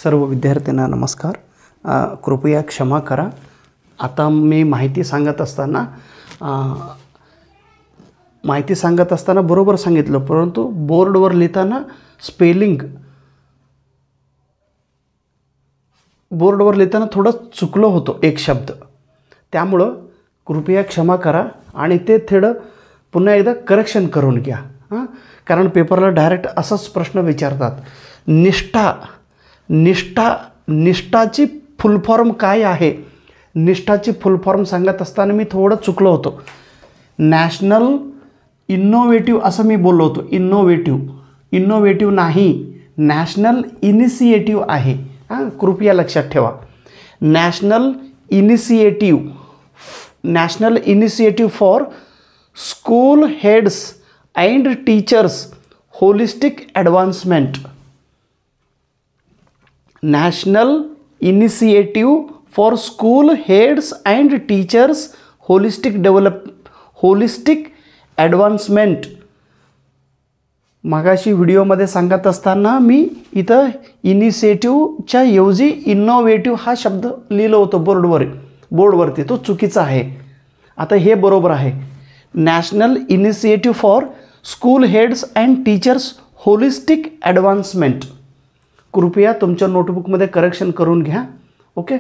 सर्व विद्यार्थ्यांना नमस्कार. कृपया क्षमा करा. आता मी माहिती सांगत असताना बरोबर सांगितलं, परंतु बोर्डवर लिहिताना बोर्डवर लिहिताना थोडं चुकलं होतं एक शब्द. त्यामुळं कृपया क्षमा करा आणि ते थोडं पुन्हा एकदा करेक्शन करून घ्या. कारण पेपरला डायरेक्ट असाच प्रश्न विचारतात. निष्ठाची फुल फॉर्म काय आहे? निष्ठाची फुल फॉर्म सांगत असताना मी थोडं चुकलो होतो. नॅशनल इनोव्हेटिव्ह असं मी बोललो होतो. इनोव्हेटिव्ह नाही, नॅशनल इनिशिएटिव्ह आहे. कृपया लक्षात ठेवा. National initiative for school heads and teachers holistic advancement. National initiative for school heads and teachers holistic advancement. मागाशी व्हिडिओमध्ये सांगत असताना मी इथं इनिशिएटिव्हच्या ऐवजी इनोव्हेटिव्ह हा शब्द लिहिलं होतं बोर्डवरती. तो चुकीचा आहे. आता हे बरोबर आहे. National initiative for school heads and teachers holistic advancement. कृपया तुमच्या नोटबुकमध्ये करेक्शन करून घ्या. ओके.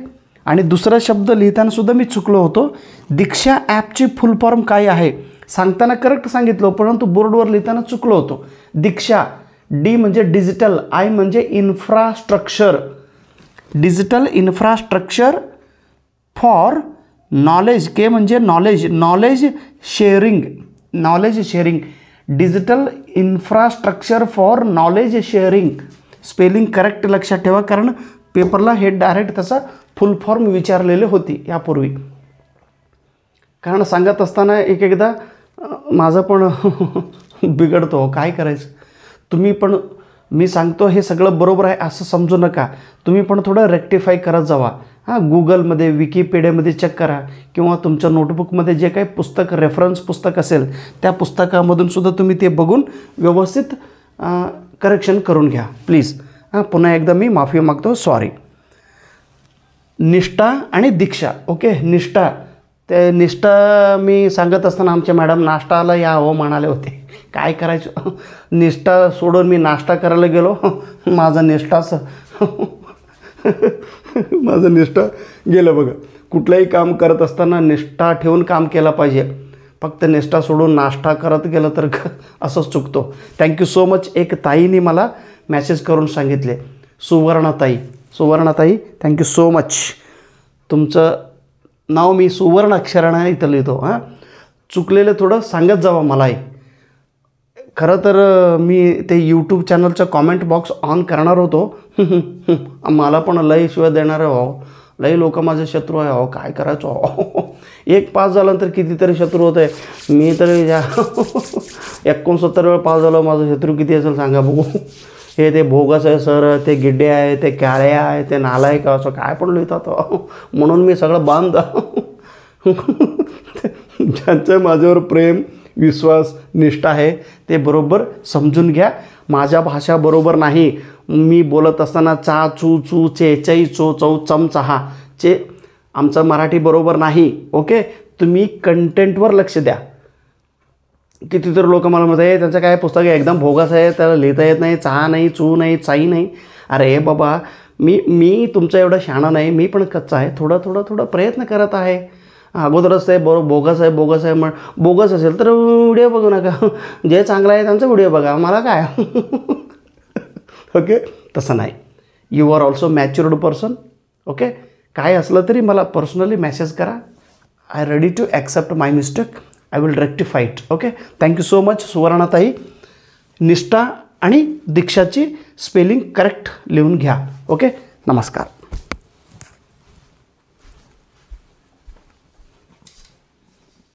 आणि दुसरा शब्द लिहिताना सुद्धा मी चुकलो होतो. दीक्षा ॲपची फुल फॉर्म काय आहे? सांगताना करेक्ट सांगितलं, परंतु बोर्डवर लिहिताना चुकलो होतो. दीक्षा, डी म्हणजे डिजिटल, आय म्हणजे infrastructure. Digital infrastructure for knowledge, K म्हणजे knowledge sharing. Digital infrastructure for knowledge sharing. Spelling correct लक्षात ठेवा, कारण पेपरला हे डायरेक्ट त्याचा फुल फॉर्म विचारलेले होती यापूर्वी. कारण सांगत असताना एकदा माझं पण बिघडतो. काय करायचं? तुम्ही पण, मी सांगतो हे सगळं बरोबर आहे असं समजू नका. तुम्ही पण थोडं रेक्टिफाय करत जावा. गुगलमध्ये, विकिपीडियामध्ये चेक करा, किंवा तुमच्या नोटबुकमध्ये जे काही पुस्तक, रेफरन्स पुस्तक असेल त्या पुस्तकामधून सुद्धा तुम्ही ते बघून व्यवस्थित करेक्शन करून घ्या प्लीज. पुन्हा एकदा मी माफी मागतो, सॉरी. निष्ठा आणि दीक्षा. ओके. निष्ठा मी सांगत असताना आमच्या मॅडम नाश्ताला या हो म्हणाले होते. काय करायचं? निष्ठा सोडून मी नाश्ता करायला गेलो. माझं निष्ठा गेलं बघा. कुठलंही काम करत असताना निष्ठा ठेवून काम केलं पाहिजे. फक्त निष्ठा सोडून नाश्ता करत गेलं तर असंच चुकतो. Thank you so much. एक ताईने मला मॅसेज करून सांगितले, सुवर्णाताई थँक्यू सो मच. तुमचं नाव मी सुवर्ण अक्षराने इथं लिहितो. चुकलेलं थोडं सांगत जावा मलाही. खरं तर मी ते यूट्यूब चॅनलचं कॉमेंट बॉक्स ऑन करणार होतो. मला पण लई शिवाय देणार आहे हो. लई लोक माझे शत्रू आहे हो. काय करायचं हो? एक पास झालं तर कितीतरी शत्रू होत आहे. मी तर 69 वेळा पास झालो. माझं शत्रू किती असेल सांगा बघू. हे ते भोगस आहे सर, ते गिड्डे आहे, ते काळ्या आहे, ते नालायक असं काय पण लिहितात. म्हणून मी सगळं बांध. ज्यांचं माझ्यावर प्रेम, विश्वास, निष्ठा आहे ते बरोबर समजून घ्या. माझ्या भाषा बरोबर नाही. मी बोलत असताना चा, चू, चू, चे, चै, चो, चौ, चम, चहा चे आमचं मराठी बरोबर नाही. ओके. तुम्ही कंटेंटवर लक्ष द्या. कितीतरी लोक मला म्हणत आहे त्यांचं काय पुस्तक आहे एकदम भोगस आहे, त्याला लिहिता येत नाही, चहा नाही, चू नाही, चाई नाही. अरे बाबा, मी तुमचं एवढं शहाणं नाही. मी पण कच्चा आहे. थोडं प्रयत्न करत आहे. अगोदरच ते बोगस आहे मग बोगस असेल तर व्हिडिओ बघू नका. जे चांगलं आहे त्यांचा व्हिडिओ बघा. मला काय? ओके. तसं नाही. You are also matured person. Okay. काय असलं तरी मला पर्सनली मेसेज करा. I ready to accept my mistake. I will rectify it. Okay. Thank you so much सुवर्णाताई. निष्ठा आणि दीक्षाची स्पेलिंग करेक्ट लिहून घ्या. ओके. नमस्कार.